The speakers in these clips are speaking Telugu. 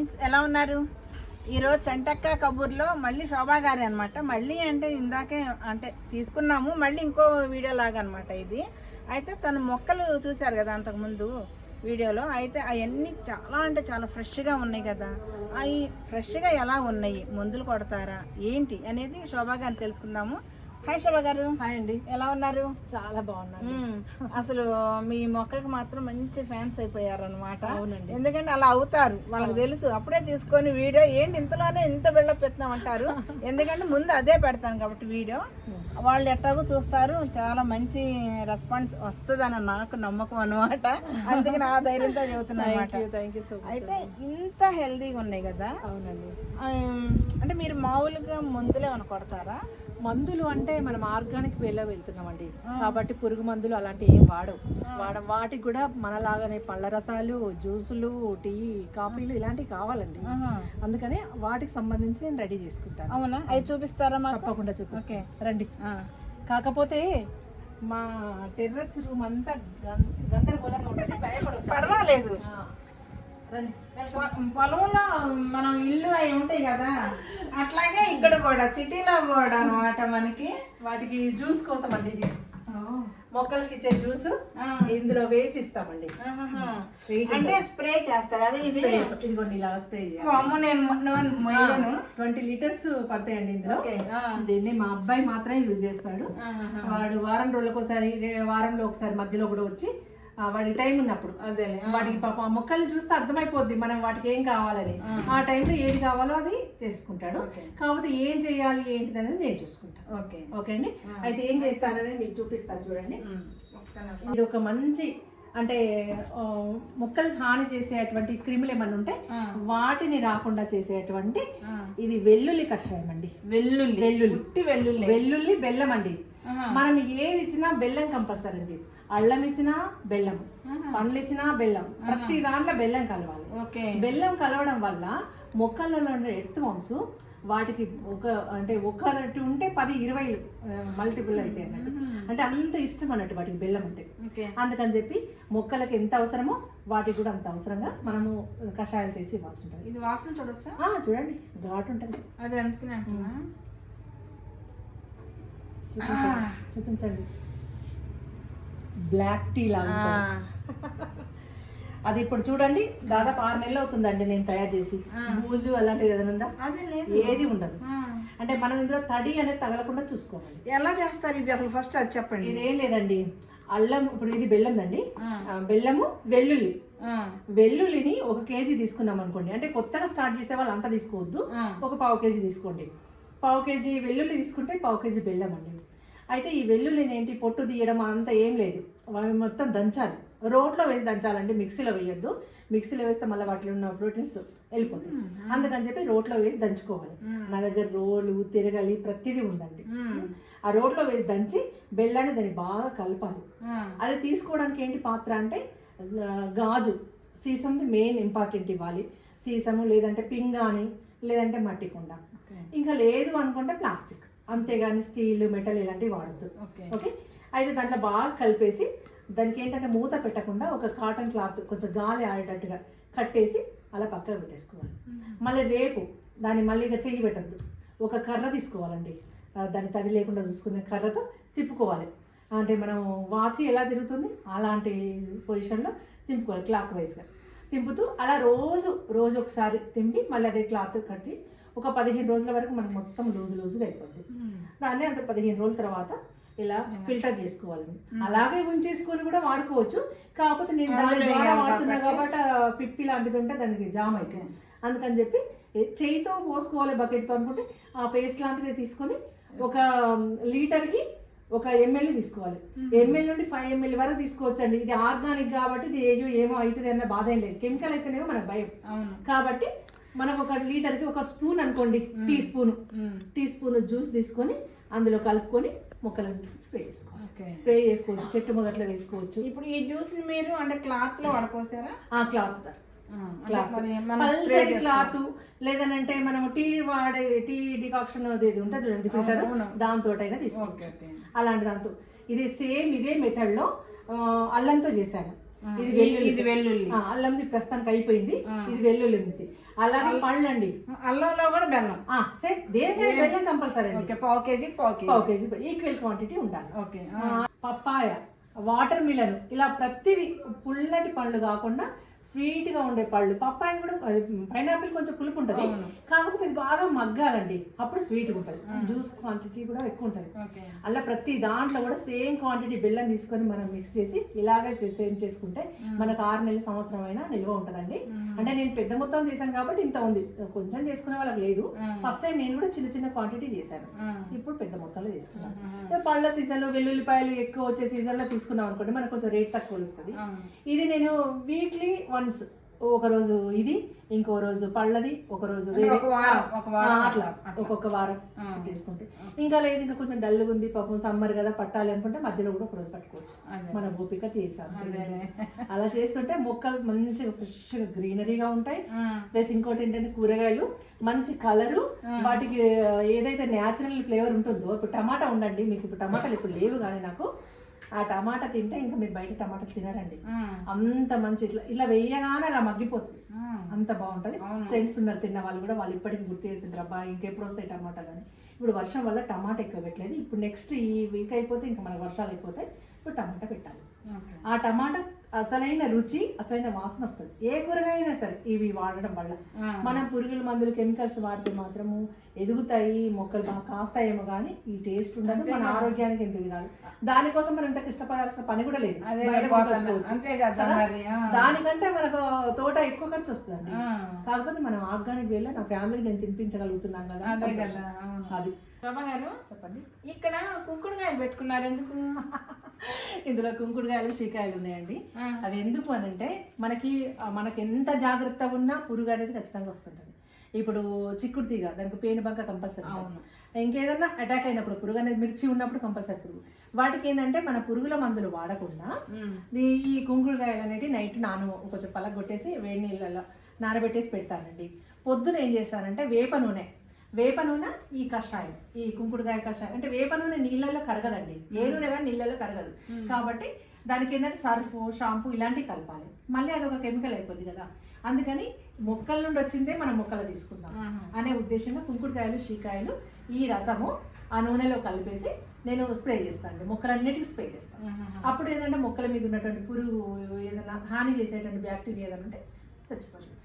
ఫ్రెండ్స్, ఎలా ఉన్నారు? ఈరోజు చంటక్క కబూర్లో మళ్ళీ శోభా గారి అనమాట. మళ్ళీ అంటే ఇందాకే అంటే తీసుకున్నాము, మళ్ళీ ఇంకో వీడియో లాగా అనమాట ఇది. అయితే తన మొక్కలు చూశారు కదా అంతకుముందు వీడియోలో. అయితే అవన్నీ చాలా అంటే చాలా ఫ్రెష్గా ఉన్నాయి కదా. అవి ఫ్రెష్గా ఎలా ఉన్నాయి, మందులు కొడతారా ఏంటి అనేది శోభా గారిని తెలుసుకుందాము. హాయ్ శోభా గారు. హాయ్ అండి, ఎలా ఉన్నారు? చాలా బాగున్నాను. అసలు మీ మొక్కలకు మాత్రం మంచి ఫ్యాన్స్ అయిపోయారు అనమాట. అవునండి, ఎందుకంటే అలా అవుతారు, వాళ్ళకి తెలుసు. అప్పుడే తీసుకొని వీడియో ఏంటి ఇంతలోనే ఇంత బిల్డప్ పెడతాం అంటారు. ఎందుకంటే ముందు అదే పెడతాను కాబట్టి వీడియో వాళ్ళు ఎట్టాగో చూస్తారు. చాలా మంచి రెస్పాన్స్ వస్తుందని నాకు నమ్మకం అనమాట. అందుకే నా ధైర్యంతో చెబుతున్నాను అనమాట. అయితే ఇంత హెల్దీగా ఉన్నాయి కదా. అవునండి, అంటే మీరు మామూలుగా మందులు ఏమైనా కొడతారా? మందులు అంటే మనం ఆర్గానిక్ వేలో వెళ్తున్నామండి, కాబట్టి పురుగు మందులు అలాంటివి ఏం వాటికి కూడా మనలాగానే పళ్ళ రసాలు, జ్యూసులు, టీ, కాఫీలు ఇలాంటివి కావాలండి. అందుకనే వాటికి సంబంధించి నేను రెడీ చేసుకుంటాను. అవునా? అవి చూపిస్తారా? తప్పకుండా చూపిస్తాను, రండి. కాకపోతే మా టెర్రస్ రూమ్ అంతా గందరగోళంగా ఉంటుంది, భయపడదు. పర్వాలేదు, పొలంలో మనం ఇల్లు అవి ఉంటాయి కదా, అట్లాగే ఇక్కడ కూడా సిటీలో కూడా అనమాట. మనకి వాటికి జ్యూస్ కోసం అండి, ఇది మొక్కలకి ఇచ్చే జ్యూస్ ఇందులో వేసి ఇస్తామండి. అంటే స్ప్రే చేస్తారు, అదే ఇదిగోండి ఇలా స్ప్రే చేయాలి. నేను 20 లీటర్స్ పడతాయండి ఇందులో. దీన్ని మా అబ్బాయి మాత్రమే యూజ్ చేస్తాడు. వాడు వారంలో ఒకసారి మధ్యలో కూడా వచ్చి వాడికి టైం ఉన్నప్పుడు అదే వాడికి పాప ఆ మొక్కల్ని చూస్తే అర్థమైపోద్ది మనం వాటికి ఏం కావాలని. ఆ టైంలో ఏది కావాలో అది చేసుకుంటాడు. కాకపోతే ఏం చేయాలి ఏంటిది అనేది నేను చూసుకుంటాను. ఓకే అండి. అయితే ఏం చేస్తాననేది మీకు చూపిస్తాను, చూడండి. ఇది ఒక మంచి అంటే మొక్కలకు హాని చేసేటువంటి క్రిములు ఏమన్నా ఉంటే వాటిని రాకుండా చేసేటువంటి ఇది వెల్లుల్లి కషాయం అండి. వెల్లుల్లి బెల్లం అండి. మనం ఏది ఇచ్చినా బెల్లం కంపల్సరీ అండి. అల్లం ఇచ్చినా బెల్లం, పండ్లు ఇచ్చినా బెల్లం, ప్రతి దాంట్లో బెల్లం కలవాలి. బెల్లం కలవడం వల్ల మొక్కలలో ఉండే ఎర్త్ వామ్స్ వాటికి ఒకటి ఉంటే 10-20 మల్టిపుల్ అయితే అన్నట్టు. అంటే అంత ఇష్టం అన్నట్టు వాటికి బెల్లం అంటే. అందుకని చెప్పి మొక్కలకి ఎంత అవసరమో వాటికి కూడా అంత అవసరంగా మనము కషాయాలు చేసి ఇవ్వాల్సి ఉంటుంది. ఇది వాసన చూడొచ్చా? చూడండి, ఘాటు ఉంటుంది. అది అందుకనే చూపించండి. బ్లాక్ టీ లాగా అది. ఇప్పుడు చూడండి, దాదాపు 6 నెలలు అవుతుందండి నేను తయారు చేసి. బూజు అలాంటిది ఏదైనా ఉందా? ఏది ఉండదు. అంటే మనం ఇందులో తడి అనేది తగలకుండా చూసుకోవాలి. ఎలా చేస్తారు ఇది అసలు? ఫస్ట్ అది చెప్పండి. ఇదేం లేదండి, అల్లం, ఇప్పుడు ఇది బెల్లం అండి. బెల్లము, వెల్లుల్లిని 1 కేజీ తీసుకున్నాం అనుకోండి. అంటే కొత్తగా స్టార్ట్ చేసే వాళ్ళు అంతా తీసుకోవద్దు, ఒక 1/2 కేజీ తీసుకోండి. 1/2 కేజీ వెల్లుల్లి తీసుకుంటే 1/2 కేజీ బెల్లం అండి. అయితే ఈ వెల్లుల్లిని ఏంటి పొట్టు తీయడం అంతా ఏం లేదు, మొత్తం దంచాలి. రోట్లో వేసి దంచాలండి, మిక్సీలో వేయొద్దు. మిక్సీలో వేస్తే మళ్ళీ వాటిలో ఉన్న ప్రోటీన్స్ వెళ్ళిపోతాయి. అందుకని చెప్పి రోట్లో వేసి దంచుకోవాలి. నా దగ్గర రోలు, తిరగలి ప్రతిదీ ఉందండి. ఆ రోట్లో వేసి దంచి బెల్లాన్ని దాన్ని బాగా కలపాలి. అది తీసుకోవడానికి ఏంటి పాత్ర అంటే గాజు, సీసంది మెయిన్ ఇంపార్టెంట్ ఇవ్వాలి. సీసము, లేదంటే పింగాణి, లేదంటే మట్టి కుండ. ఇంకా లేదు అనుకుంటే ప్లాస్టిక్, అంతేగాని స్టీల్, మెటల్ ఇలాంటివి వాడద్దు. ఓకే. అయితే దాంట్లో బాగా కలిపేసి దానికి ఏంటంటే మూత పెట్టకుండా ఒక కాటన్ క్లాత్ కొంచెం గాలి ఆడేటట్టుగా కట్టేసి అలా పక్కకు పెట్టేసుకోవాలి. మళ్ళీ రేపు దాన్ని మళ్ళీ ఇక చెయ్యి పెట్టద్దు, ఒక కర్ర తీసుకోవాలండి. దాన్ని తడి లేకుండా చూసుకునే కర్రతో తిప్పుకోవాలి. అంటే మనం వాచి ఎలా తిరుగుతుంది అలాంటి పొజిషన్లో తిప్పుకోవాలి, క్లాక్ వైజ్గా తిప్పుతూ అలా రోజు ఒకసారి తింపి మళ్ళీ అదే క్లాత్ కట్టి ఒక 15 రోజుల వరకు మనకు మొత్తం లూజుగా అయిపోద్ది. దాన్ని అంత 15 రోజుల తర్వాత ఇలా ఫిల్టర్ చేసుకోవాలి. అలాగే ఉంచేసుకొని కూడా వాడుకోవచ్చు. కాకపోతే నేను దాని ద్వారా వాడుతున్నా కాబట్టి పిప్పి లాంటిది ఉంటే దానికి జామ్ అవుతుంది. అందుకని చెప్పి చేయితో పోసుకోవాలి బకెట్తో అనుకుంటే ఆ పేస్ట్ లాంటిది తీసుకొని 1 లీటర్కి 1 ml తీసుకోవాలి. ml నుండి 5 ml వరకు తీసుకోవచ్చు అండి. ఇది ఆర్గానిక్ కాబట్టి ఇది ఏమో అవుతుంది అన్న బాధ ఏం లేదు. కెమికల్ అయితేనేమో మనకు భయం. కాబట్టి మనం 1 లీటర్కి 1 స్పూన్ అనుకోండి, టీ స్పూన్ జ్యూస్ తీసుకొని అందులో కలుపుకొని మొక్కలను స్ప్రే చేసుకోవచ్చు. చెట్టు మొదట్లో వేసుకోవచ్చు. ఇప్పుడు ఈ జ్యూస్ మీరు అంటే క్లాత్ లో వాడుకోసారా? క్లాత్ లేదనంటే మనం టీ డికాక్షన్ అది ఉంటుంది చూడండి, ఫిల్టర్, దాంతో అయినా తీసుకోవచ్చు. అలాంటి దాంతో ఇదే మెథడ్ లో అల్లంతో చేశాను. ఇది వెల్లుల్లి. ఇది వెల్లుల్లి. అల్లంది ప్రస్తుతానికి అయిపోయింది. ఇది వెల్లుల్లి ఉంది. అలాగే పళ్ళు అండి. అల్లంలో కూడా బెల్లం. సేమ్ దేనికైనా బెల్లం కంపల్సరీ అండి. పావు కేజీ ఈక్వల్ క్వాంటిటీ ఉండాలి. ఓకే. పప్పాయ, వాటర్ మిలన్, ఇలా ప్రతిదీ పుల్లటి పళ్ళు కాకుండా స్వీట్ గా ఉండే పళ్ళు. పప్పాయ కూడా పైనాపిల్ కొంచెం పులుపు ఉంటుంది, కాకపోతే ఇది బాగా మగ్గాలండి, అప్పుడు స్వీట్గా ఉంటుంది. జ్యూస్ క్వాంటిటీ కూడా ఎక్కువ ఉంటుంది. అలా ప్రతి దాంట్లో కూడా సేమ్ క్వాంటిటీ బెల్లం తీసుకొని మనం మిక్స్ చేసి ఇలాగే సేమ్ చేసుకుంటే మనకు 6 నెలల సంవత్సరం అయినా నిల్వ ఉంటుందండి. అంటే నేను పెద్ద మొత్తం చేశాను కాబట్టి ఇంత ఉంది, కొంచెం చేసుకునే వాళ్ళకి లేదు. ఫస్ట్ టైం నేను కూడా చిన్న చిన్న క్వాంటిటీ చేశాను, ఇప్పుడు పెద్ద మొత్తంలో తీసుకున్నాను. పళ్ళ సీజన్లో వెల్లుల్లిపాయలు ఎక్కువ వచ్చే సీజన్లో తీసుకున్నాం అనుకోండి, మనకు కొంచెం రేట్ తక్కువ వస్తుంది. ఇది నేను వీక్లీ వన్స్, ఒక రోజు ఇది, ఇంకో రోజు పళ్ళది, ఒక రోజు అట్లా ఒక్కొక్క వారం తీసుకుంటే. ఇంకా లేదు ఇంకా కొంచెం డల్గా ఉంది పాపం సమ్మర్ కదా పట్టాలి అనుకుంటే మధ్యలో కూడా ఒక రోజు పట్టుకోవచ్చు, మన ఓపిక తీరుతాం. అలా చేస్తుంటే మొక్కలు మంచిగా ఫ్రెష్గా గ్రీనరీగా ఉంటాయి. ప్లస్ ఇంకోటి ఏంటంటే కూరగాయలు మంచి కలరు, వాటికి ఏదైతే న్యాచురల్ ఫ్లేవర్ ఉంటుందో. ఇప్పుడు టమాటా ఉండండి, మీకు ఇప్పుడు టమాటాలు ఇప్పుడు లేవు కానీ నాకు ఆ టమాటా తింటే ఇంకా మీరు బయట టమాటా తినరండి, అంత మంచి ఇలా వేయగానే అలా మగ్గిపోతుంది, అంత బాగుంటుంది. ఫ్రెండ్స్ ఉన్నారు తిన్న వాళ్ళు కూడా, వాళ్ళు ఇప్పటికి గుర్తు చేసిండ్రు, అబ్బా ఇంకెప్పుడు వస్తాయి టమాటాలు అని. ఇప్పుడు వర్షం వల్ల టమాటా ఎక్కువ పెట్టలేదు, ఇప్పుడు నెక్స్ట్ ఈ వీక్ అయిపోతే ఇంకా మనకు వర్షాలు అయిపోతాయి, ఇప్పుడు టమాటా పెట్టాలి. ఆ టమాటా అసలైన రుచి, అసలైన వాసన వస్తుంది ఏ కూరగాయ అయినా సరే ఇవి వాడడం వల్ల. మనం పురుగుల మందులు కెమికల్స్ వాడితే మాత్రము ఎదుగుతాయి మొక్కలు, బాగా కాస్తాయేమో కానీ ఈ టేస్ట్ ఉండదు, మన ఆరోగ్యానికి ఎంత ఇది కాదు. దానికోసం మనం ఇంత ఇష్టపడాల్సిన పని కూడా లేదు, దానికంటే మనకు తోట ఎక్కువ ఖర్చు వస్తుందండి. కాకపోతే మనం ఆర్గానిక్ వేలో నా ఫ్యామిలీకి నేను తినిపించగలుగుతున్నాను కదా, అది. శోభా గారు చెప్పండి, ఇక్కడ కుంకుడుకాయలు పెట్టుకున్నారు ఎందుకు? ఇందులో కుంకుడుకాయలు షీకాయలు ఉన్నాయండి. అవి ఎందుకు అని అంటే మనకి ఎంత జాగ్రత్త ఉన్నా పురుగు అనేది ఖచ్చితంగా వస్తుంటుంది. ఇప్పుడు చిక్కుడు తీగ, దానికి పేను బంక కంపల్సరీ. ఇంకేదన్నా అటాక్ అయినప్పుడు పురుగు అనేది, మిర్చి ఉన్నప్పుడు కంపల్సరీ పురుగు. వాటికి ఏంటంటే మన పురుగుల మందులు వాడకుండా ఈ కుంకుడుకాయలు అనేవి నైట్ కొంచెం పలగొట్టేసి వేడి నీళ్ళలో నానబెట్టేసి పెడతానండి. పొద్దున ఏం చేస్తానంటే వేప నూనె, ఈ కషాయం, ఈ కుంకుడుకాయ కషాయం అంటే వేప నూనె నీళ్ళల్లో కరగదండి, ఏ నూనె కానీ నీళ్ళల్లో కరగదు. కాబట్టి దానికి ఏంటంటే సర్ఫ్, షాంపూ ఇలాంటివి కలపాలి, మళ్ళీ అది ఒక కెమికల్ అయిపోద్ది కదా. అందుకని మొక్కల నుండి వచ్చిందే మనం మొక్కలు తీసుకుందాం అనే ఉద్దేశంగా కుంకుడుకాయలు, షీకాయలు ఈ రసము ఆ నూనెలో కలిపేసి నేను స్ప్రే చేస్తాను, మొక్కలన్నిటికీ స్ప్రే చేస్తాను. అప్పుడు ఏంటంటే మొక్కల మీద ఉన్నటువంటి పురుగు ఏదైనా హాని చేసేటువంటి బ్యాక్టీరియా ఏదైనా ఉంటే చచ్చిపోతుంది.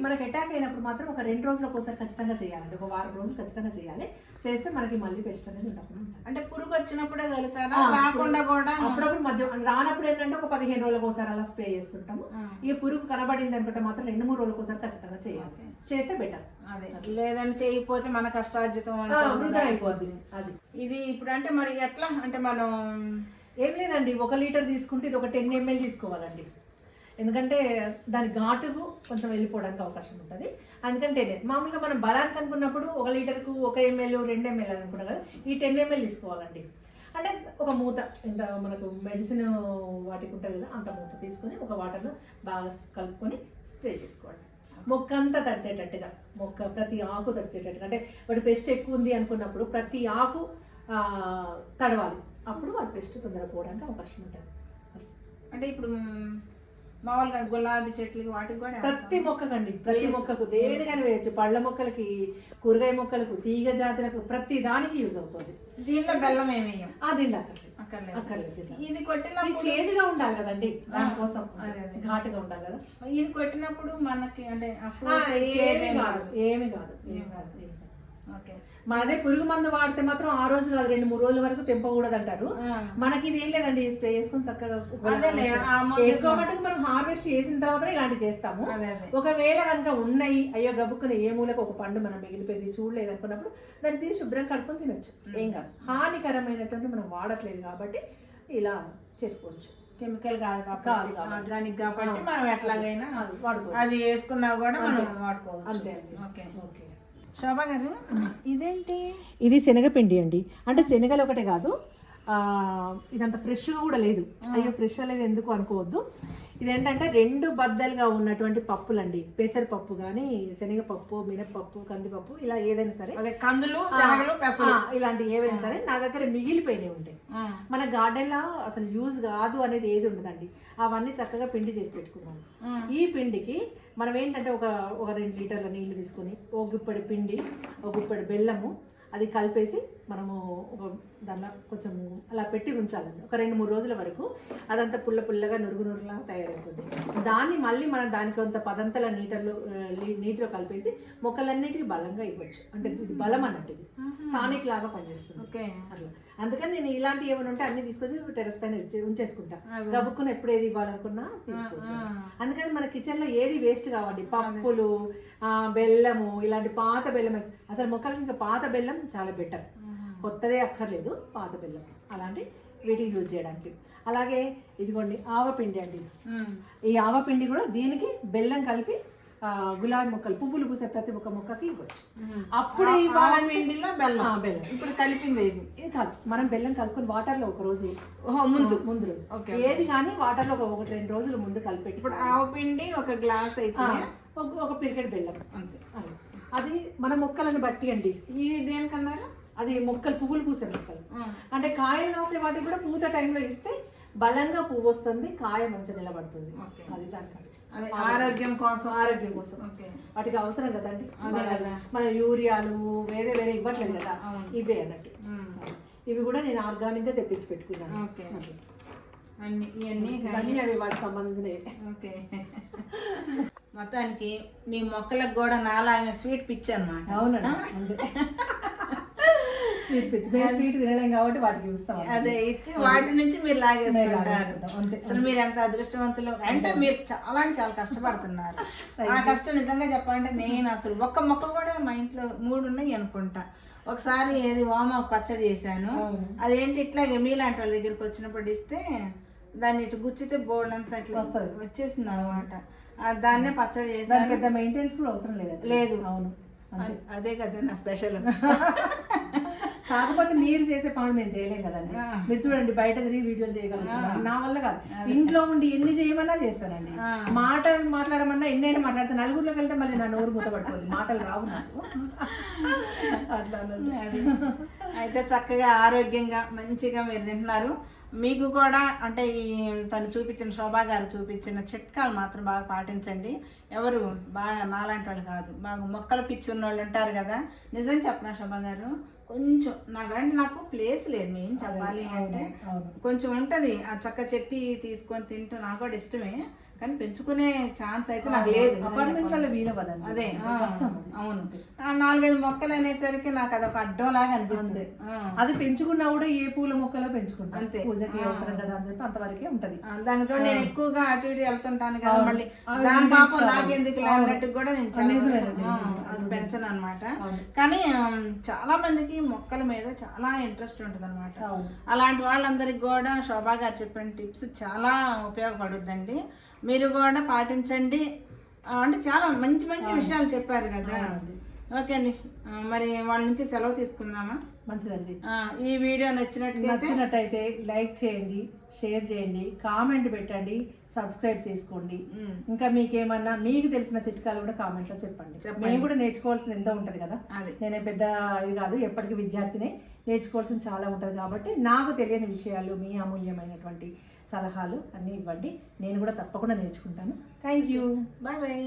మనకి అటాక్ అయినప్పుడు మాత్రం ఒక 2 రోజులకు ఒకసారి ఖచ్చితంగా చేయాలండి, ఒక వారం రోజులు ఖచ్చితంగా చేయాలి. చేస్తే మనకి మళ్ళీ పెస్ట్ అనేది ఉండకుండా ఉంటుంది. అంటే పురుగు వచ్చినప్పుడే చల్లుతారా, రాకుండా కూడా? అప్పుడప్పుడు మధ్య రానప్పుడు ఏంటంటే ఒక 15 రోజులకు ఒకసారి అలా స్ప్రే చేస్తుంటాము. ఇక పురుగు కనబడింది అనుకుంటే మాత్రం 2-3 రోజులకు ఒకసారి ఖచ్చితంగా చేయాలి, చేస్తే బెటర్. అదే లేదంటే చేయకపోతే మన కష్టార్జితం వృధా అయిపోద్ది. అది ఇది ఇప్పుడు అంటే మరి ఎట్లా అంటే మనం ఏం లేదండి, 1 లీటర్ తీసుకుంటే ఇది ఒక 10 ml తీసుకోవాలండి, ఎందుకంటే దాని ఘాటుకు కొంచెం వెళ్ళిపోవడానికి అవకాశం ఉంటుంది. అందుకంటే మామూలుగా మనం బలానికి అనుకున్నప్పుడు 1 లీటర్కు 1 ml 2 ml అనుకున్నాం కదా, ఈ 10 ml తీసుకోవాలండి. అంటే ఒక మూత, ఇంత మనకు మెడిసిన్ వాటికి ఉంటుంది కదా అంత మూత తీసుకొని ఒక వాటర్లో బాగా కలుపుకొని స్ప్రే చేసుకోవాలి, మొక్క అంతా తడిచేటట్టుగా, మొక్క ప్రతి ఆకు తడిచేటట్టుగా. అంటే వాటి పెస్ట్ ఎక్కువ ఉంది అనుకున్నప్పుడు ప్రతి ఆకు తడవాలి, అప్పుడు వాటి పెస్ట్ తొందరగా పోవడానికి అవకాశం ఉంటుంది. అంటే ఇప్పుడు మామూలుగా గులాబీ చెట్లకి వాటికి కూడా ప్రతి మొక్కకండి, ప్రతి మొక్కకు దేనికైనా వేయచ్చు, పళ్ళ మొక్కలకి, కూరగాయ మొక్కలకు, తీగ జాతులకు, ప్రతి దానికి యూజ్ అవుతుంది. దీనిలో బెల్లం ఏమి దీనిలో అక్కర్లేదు. ఇది కొట్టినప్పుడు చేదుగా ఉండాలి కదండి, దానికోసం ఘాటుగా ఉండాలి కదా. ఇది కొట్టినప్పుడు మనకి అంటే ఏమి కాదు. ఓకే, మనదే పురుగు మందు వాడితే మాత్రం ఆ రోజు కాదు 2-3 రోజుల వరకు తెంపకూడదు అంటారు. మనకి ఇది ఏం లేదండి, స్ప్రే చేసుకుని చక్కగా ఎక్కువ మటుకు మనం హార్వెస్ట్ చేసిన తర్వాత ఇలాంటివి చేస్తాము. ఒకవేళ కనుక ఉన్నాయి, అయ్యో గబుక్కుని ఏ మూలకు ఒక పండు మనం మిగిలిపోయింది చూడలేదు అనుకున్నప్పుడు దాన్ని తీసి శుభ్రం కడుపుని తినొచ్చు, ఏం కాదు. హానికరమైనటువంటి మనం వాడట్లేదు కాబట్టి ఇలా చేసుకోవచ్చు. కెమికల్ కాదు ఆర్గానిక్ కాబట్టి మనం ఎట్లాగైనా వాడుకోవచ్చు, అది వేసుకున్నా కూడా మనం వాడుకోవచ్చు. అంతే అండి. ఓకే. శోభా గారు ఇదేంటి? ఇది శనగపిండి అండి. అంటే శనగలు ఒకటే కాదు, ఇదంత ఫ్రెష్గా కూడా లేదు. అయ్యో ఫ్రెష్ అనేది ఎందుకు అనుకోవద్దు. ఇదేంటంటే 2 బద్దలుగా ఉన్నటువంటి పప్పులండి. పెసరపప్పు కానీ, శనగపప్పు, మినపప్పు, కందిపప్పు, ఇలా ఏదైనా సరే, అదే కందులు, శనగలు, పెసలు ఇలాంటి ఏవైనా సరే నా దగ్గర మిగిలిపోయినవి ఉంటాయి. మన గార్డెన్లో అసలు యూజ్ కాదు అనేది ఏది ఉండదండి. అవన్నీ చక్కగా పిండి చేసి పెట్టుకున్నాను. ఈ పిండికి మనం ఏంటంటే ఒక 2 లీటర్ల నీళ్లు తీసుకొని, ఒక గుప్పెడు పిండి, ఒక గుప్పెడు బెల్లము, అది కలిపేసి మనము దానిలో కొంచెం అలా పెట్టి ఉంచాలండి. ఒక 2-3 రోజుల వరకు అదంతా పుల్లగా నురుగులా తయారైపోతుంది. దాన్ని మళ్ళీ మనం దానికి కొంత పదంతల నీటిలో కలిపేసి మొక్కలన్నిటికీ బలంగా ఇవ్వచ్చు. అంటే ఇది బలం అన్నట్టు, ఇది టానిక్ లాగా పనిచేస్తుంది. ఓకే, అట్లా అందుకని నేను ఇలాంటివి ఏమైనా ఉంటే అన్ని తీసుకొచ్చి టెర్రస్ పైన ఉంచేసుకుంటా. గబుక్కుని ఎప్పుడు ఏది ఇవ్వాలనుకున్నా తీసుకోవచ్చు. అందుకని మన కిచెన్లో ఏది వేస్ట్ కావండి. పప్పులు, బెల్లము, ఇలాంటి పాత బెల్లం అసలు మొక్కలకి ఇంకా పాత బెల్లం చాలా బెటర్. కొత్తదే అక్కర్లేదు, పాత బెల్లం అలాంటి వీటికి యూజ్ చేయడానికి. అలాగే ఇదిగోండి ఆవపిండి అండి. ఈ ఆవపిండి కూడా దీనికి బెల్లం కలిపి గులాబీ మొక్కలు, పువ్వులు పూసే ప్రతి ఒక్క మొక్కకి ఇవ్వచ్చు. అప్పుడు ఈ పిండిలో బెల్లం ఇప్పుడు కలిపింది ఇది కాదు, మనం బెల్లం కలుపుకొని వాటర్లో ఒక రోజు ముందు రోజు ఏది కానీ వాటర్లో ఒక 2 రోజులు ముందు కలిపెట్టి, ఇప్పుడు ఆవపిండి ఒక గ్లాస్ అయితే ఒక పిరికెట్ బెల్లం అంతే. అది మన మొక్కలను బట్టి అండి. ఇది దేనికన్నారు? అది మొక్కలు, పువ్వులు పూసే మొక్కలు. అంటే కాయలు కాసే వాటికి కూడా పూత టైంలో ఇస్తే బలంగా పువ్వు వస్తుంది, కాయ మంచిగా నిలబడుతుంది. అది దానికి ఆరోగ్యం కోసం వాటికి అవసరం కదండి. మన యూరియాలు వేరే ఇవ్వట్లేదు కదా, ఇవే అన్నట్టు. ఇవి కూడా నేను ఆర్గానిక్గా తెప్పించి పెట్టుకున్నాను. అన్నీ అవి వాటికి సంబంధించినవి. ఓకే, మొత్తానికి మీ మొక్కలకు కూడా నాలాగే స్వీట్ పిచ్చి అనమాట. అవునండి, స్వీట్ పిచ్చి. మేము స్వీట్ తినలేం కాబట్టి వాటికి చూస్తాం. అదే ఇచ్చి వాటి నుంచి మీరు లాగేసుకుంటారు. అసలు మీరు ఎంత అదృష్టవంతులు అంటే మీరు చాలా కష్టపడుతున్నారు. ఆ కష్టం నిజంగా చెప్పాలంటే నేను అసలు ఒక్క మొక్క కూడా మా ఇంట్లో 3 ఉన్నాయి అనుకుంటా. ఒకసారి ఏది వామాకు పచ్చడి చేశాను. అదేంటి ఇట్లాగే మీలాంటి వాళ్ళ దగ్గరికి వచ్చినప్పుడు ఇస్తే దాన్ని ఇటు గుచ్చితే బోర్డు అంతా ఇట్లా వచ్చేసింది అనమాట. దాన్నే పచ్చడి చేశాను. పెద్ద మెయింటెనెన్స్ కూడా అవసరం లేదు. అవును, అదే కదా నా స్పెషల్. కాకపోతే మీరు చేసే పనులు మేము చేయలేం కదండి. మీరు చూడండి, బయట తిరిగి వీడియోలు చేయగలుగుతాం, నా వల్ల కాదు. ఇంట్లో ఉండి ఎన్ని చేయమన్నా చేస్తానండి. మాట్లాడమన్నా ఎన్నైనా మాట్లాడతాను. నలుగురిలోకి వెళ్తే మళ్ళీ నా నోరు మూతపడిపోతుంది, మాటలు రావు నాకు. అట్లా అయితే చక్కగా ఆరోగ్యంగా మంచిగా మీరు తింటున్నారు. మీకు కూడా అంటే ఈ తను చూపించిన శోభా గారు చూపించిన చిట్కాలు మాత్రం బాగా పాటించండి. ఎవరు బాగా నాలాంటి వాళ్ళు కాదు, బాగా మొక్కలు పిచ్చి ఉన్న వాళ్ళు ఉంటారు కదా. నిజం చెప్పనా శోభా గారు, కొంచెం నాకు ప్లేస్ లేదు. మేము చెప్పాలి అంటే కొంచెం ఉంటుంది. ఆ చక్క చెట్టి తీసుకొని తింటూ నాకు కూడా ఇష్టమే, కానీ పెంచుకునే ఛాన్స్ అయితే నాకు లేదు. అదే అవును, 4-5 మొక్కలు అనేసరికి నాకు అదొక అడ్డం లాగా అనిపిస్తుంది. అది పెంచుకున్నా కూడా ఏ పూల మొక్కలో పెంచుకుంటాం, అంతే పూజకి అవసరం కదా అని చెప్పి అంతవరకే ఉంటది. దానితో నేను ఎక్కువగా అటు ఇటు వెళ్తుంటాను కదా, మళ్ళీ దాని పాపం నాకెందుకు అన్నట్టు కూడా నేను అది పెంచను అనమాట. కానీ చాలా మందికి మొక్కల మీద చాలా ఇంట్రెస్ట్ ఉంటుంది అనమాట. అలాంటి వాళ్ళందరికి కూడా శోభా గారు చెప్పిన టిప్స్ చాలా ఉపయోగపడుద్దండి. మీరు కూడా పాటించండి. అంటే చాలా మంచి విషయాలు చెప్పారు కదా. ఓకే అండి, మరి వాళ్ళ నుంచి సెలవు తీసుకుందామా? మంచిదండి. ఈ వీడియో నచ్చినట్టయితే లైక్ చేయండి, షేర్ చేయండి, కామెంట్ పెట్టండి, సబ్స్క్రైబ్ చేసుకోండి. ఇంకా మీకేమన్నా మీకు తెలిసిన చిట్కాలు కూడా కామెంట్లో చెప్పండి. మేము కూడా నేర్చుకోవాల్సింది ఎంతో ఉంటుంది కదా. నేనే పెద్ద ఇది కాదు, ఎప్పటికీ విద్యార్థినే, నేర్చుకోవాల్సింది చాలా ఉంటుంది. కాబట్టి నాకు తెలియని విషయాలు, మీ అమూల్యమైనటువంటి సలహాలు అన్నీ ఇవ్వండి. నేను కూడా తప్పకుండా నేర్చుకుంటాను. Thank you. బాయ్.